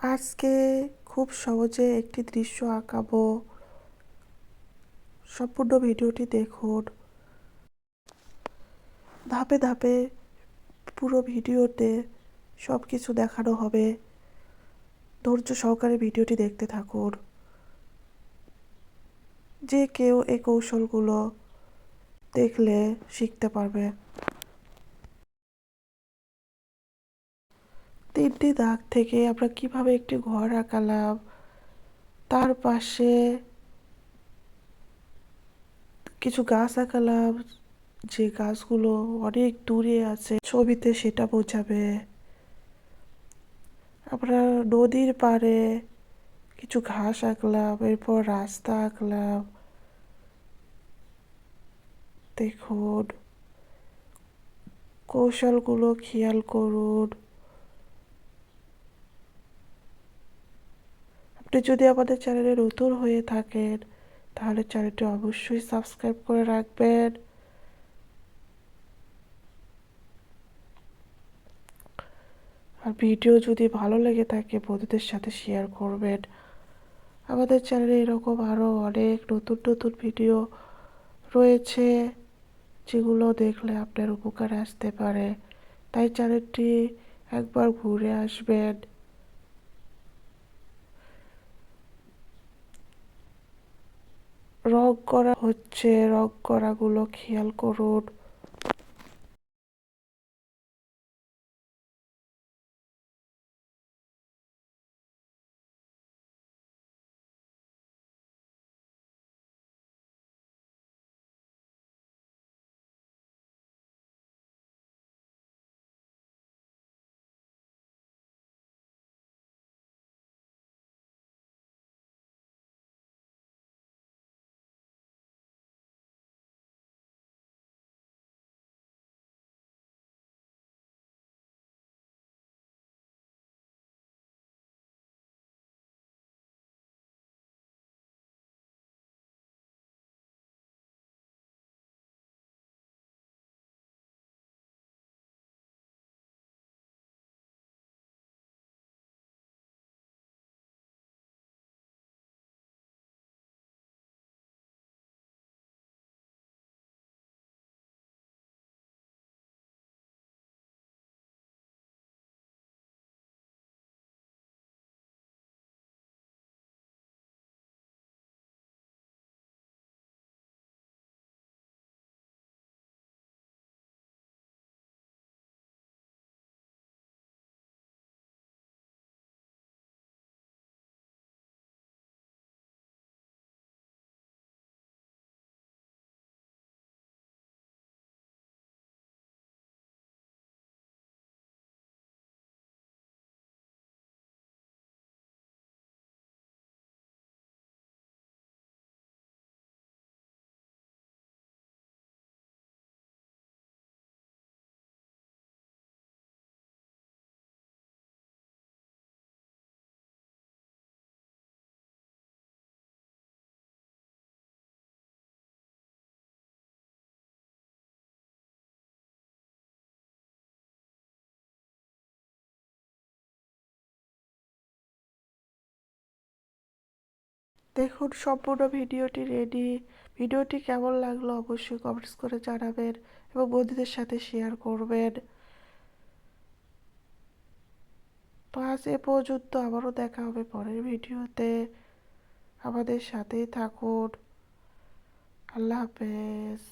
আজকে খুব সহজে একটি দৃশ্য আঁকাবো। সম্পূর্ণ ভিডিওটি দেখুন। ধাপে ধাপে পুরো ভিডিওতে সব কিছু দেখানো হবে। ধৈর্য সহকারে ভিডিওটি দেখতে থাকুন। যে কেউ এই কৌশলগুলো দেখলে শিখতে পারবে। 3টি দাগ থেকে আমরা কিভাবে একটি ঘর আঁকালাম, তার পাশে কিছু গাছ আঁকালাম, যে গাছগুলো অনেক দূরে আছে ছবিতে সেটা বোঝাবে। আমরা নদীর পাড়ে কিছু ঘাস আঁকলাম, এরপর রাস্তা আঁকলাম। দেখুন, কৌশলগুলো খেয়াল করুন। আপনি যদি আমাদের চ্যানেলে নতুন হয়ে থাকেন তাহলে চ্যানেলটি অবশ্যই সাবস্ক্রাইব করে রাখবেন। আর ভিডিও যদি ভালো লেগে থাকে বন্ধুদের সাথে শেয়ার করবেন। আমাদের চ্যানেলে এরকম আরও অনেক নতুন নতুন ভিডিও রয়েছে, যেগুলো দেখলে আপনার উপকারে আসতে পারে। তাই চ্যানেলটি একবার ঘুরে আসবেন। রং করা হচ্ছে, রং করাগুলো খেয়াল করুন। দেখুন, সম্পূর্ণ ভিডিওটি রেডি। ভিডিওটি কেমন লাগলো অবশ্যই কমেন্টস করে জানাবেন এবং বন্ধুদের সাথে শেয়ার করবেন। তো আজ এ পর্যন্ত, আবারও দেখা হবে পরের ভিডিওতে। আমাদের সাথেই থাকুন। আল্লাহ হাফেজ।